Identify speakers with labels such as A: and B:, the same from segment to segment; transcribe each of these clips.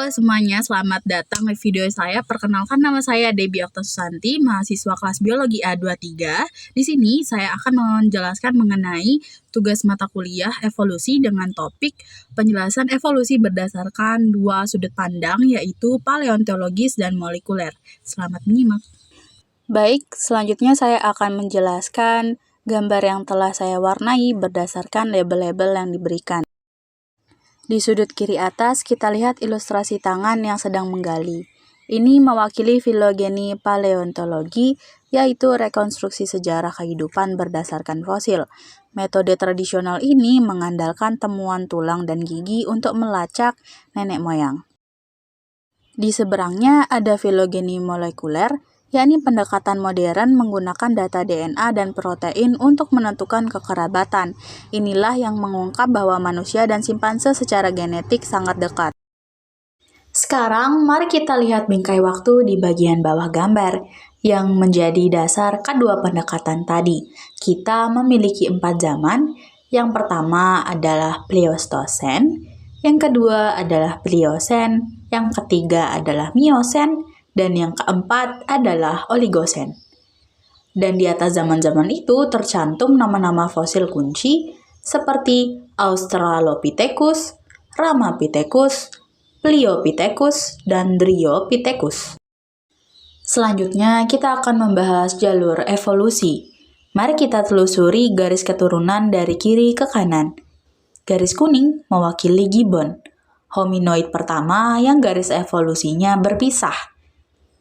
A: Halo semuanya, selamat datang di video saya. Perkenalkan, nama saya Debbie Okta Susanti, mahasiswa kelas Biologi A23. Di sini saya akan menjelaskan mengenai tugas mata kuliah evolusi dengan topik penjelasan evolusi berdasarkan dua sudut pandang, yaitu paleontologis dan molekuler. Selamat menyimak.
B: Baik, selanjutnya saya akan menjelaskan gambar yang telah saya warnai berdasarkan label-label yang diberikan. Di sudut kiri atas, kita lihat ilustrasi tangan yang sedang menggali. Ini mewakili filogeni paleontologi, yaitu rekonstruksi sejarah kehidupan berdasarkan fosil. Metode tradisional ini mengandalkan temuan tulang dan gigi untuk melacak nenek moyang. Di seberangnya ada filogeni molekuler, yakni pendekatan modern menggunakan data DNA dan protein untuk menentukan kekerabatan. Inilah yang mengungkap bahwa manusia dan simpanse secara genetik sangat dekat. Sekarang, mari kita lihat bingkai waktu di bagian bawah gambar, yang menjadi dasar kedua pendekatan tadi. Kita memiliki 4 zaman. Yang pertama adalah Pleistocene, yang kedua adalah Pliocene, yang ketiga adalah Miocene, dan yang keempat adalah Oligosen. Dan di atas zaman-zaman itu tercantum nama-nama fosil kunci seperti Australopithecus, Ramapithecus, Pliopithecus, dan Dryopithecus. Selanjutnya kita akan membahas jalur evolusi. Mari kita telusuri garis keturunan dari kiri ke kanan. Garis kuning mewakili gibbon, hominoid pertama yang garis evolusinya berpisah.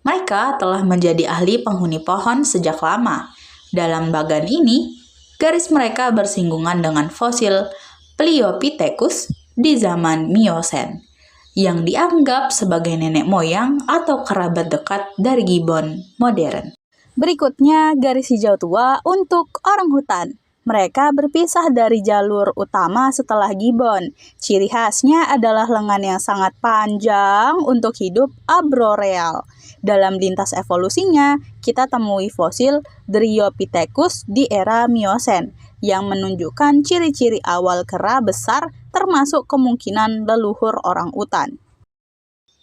B: Mereka telah menjadi ahli penghuni pohon sejak lama. Dalam bagan ini, garis mereka bersinggungan dengan fosil Pliopithecus di zaman Miocene, yang dianggap sebagai nenek moyang atau kerabat dekat dari gibbon modern.
A: Berikutnya, garis hijau tua untuk orangutan. Mereka berpisah dari jalur utama setelah gibbon. Ciri khasnya adalah lengan yang sangat panjang untuk hidup arboreal. Dalam lintas evolusinya, kita temui fosil Dryopithecus di era Miocene yang menunjukkan ciri-ciri awal kera besar termasuk kemungkinan leluhur orangutan.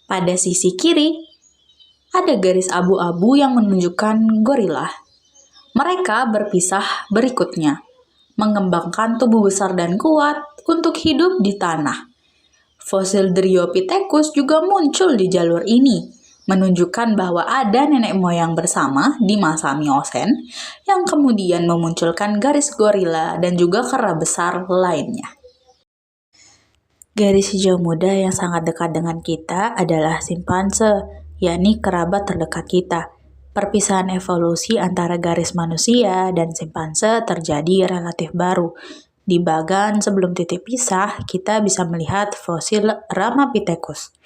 B: Pada sisi kiri, ada garis abu-abu yang menunjukkan gorila. Mereka berpisah berikutnya, mengembangkan tubuh besar dan kuat untuk hidup di tanah. Fosil Dryopithecus juga muncul di jalur ini, menunjukkan bahwa ada nenek moyang bersama di masa Miocene yang kemudian memunculkan garis gorila dan juga kera besar lainnya. Garis hijau muda yang sangat dekat dengan kita adalah simpanse, yakni kerabat terdekat kita. Perpisahan evolusi antara garis manusia dan simpanse terjadi relatif baru. Di bagan sebelum titik pisah, kita bisa melihat fosil Ramapithecus.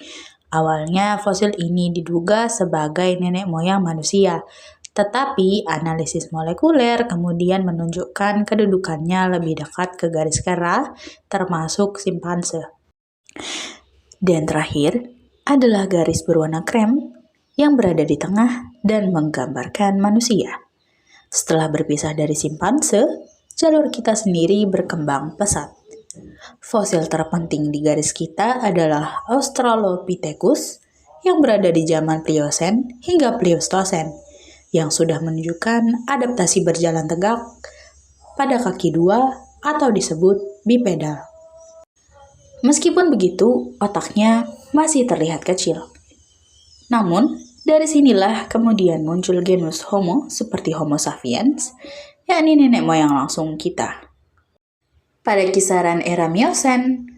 B: Awalnya fosil ini diduga sebagai nenek moyang manusia, tetapi analisis molekuler kemudian menunjukkan kedudukannya lebih dekat ke garis kera, termasuk simpanse. Dan terakhir adalah garis berwarna krem yang berada di tengah dan menggambarkan manusia. Setelah berpisah dari simpanse, jalur kita sendiri berkembang pesat. Fosil terpenting di garis kita adalah Australopithecus yang berada di zaman Pliocene hingga Pleistocene, yang sudah menunjukkan adaptasi berjalan tegak pada kaki dua atau disebut bipedal. Meskipun begitu, otaknya masih terlihat kecil. Namun, dari sinilah kemudian muncul genus Homo seperti Homo sapiens, yakni nenek moyang langsung kita. Pada kisaran era Miocene,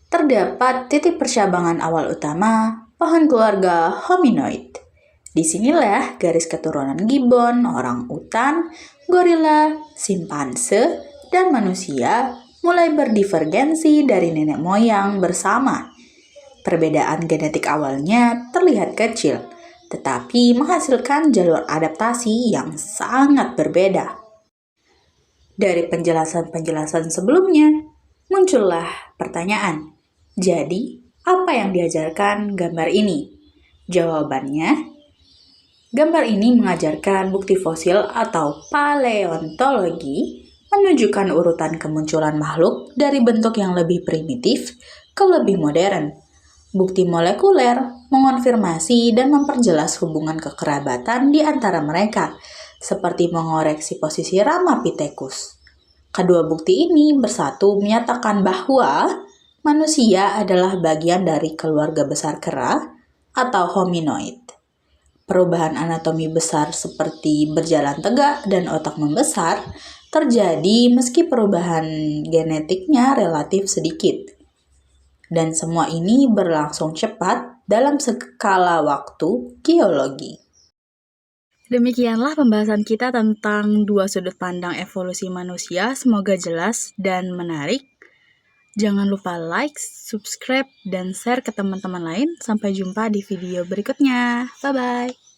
B: terdapat titik percabangan awal utama pohon keluarga hominoid. Disinilah garis keturunan gibbon, orangutan, gorila, simpanse, dan manusia mulai berdivergensi dari nenek moyang bersama. Perbedaan genetik awalnya terlihat kecil, tetapi menghasilkan jalur adaptasi yang sangat berbeda. Dari penjelasan-penjelasan sebelumnya, muncullah pertanyaan. Jadi, apa yang diajarkan gambar ini? Jawabannya, gambar ini mengajarkan bukti fosil atau paleontologi menunjukkan urutan kemunculan makhluk dari bentuk yang lebih primitif ke lebih modern. Bukti molekuler mengonfirmasi dan memperjelas hubungan kekerabatan di antara mereka, seperti mengoreksi posisi Ramapithecus. Kedua bukti ini bersatu menyatakan bahwa manusia adalah bagian dari keluarga besar kera atau hominoid. Perubahan anatomi besar seperti berjalan tegak dan otak membesar terjadi meski perubahan genetiknya relatif sedikit. Dan semua ini berlangsung cepat dalam skala waktu geologi.
A: Demikianlah pembahasan kita tentang dua sudut pandang evolusi manusia. Semoga jelas dan menarik. Jangan lupa like, subscribe, dan share ke teman-teman lain. Sampai jumpa di video berikutnya. Bye-bye.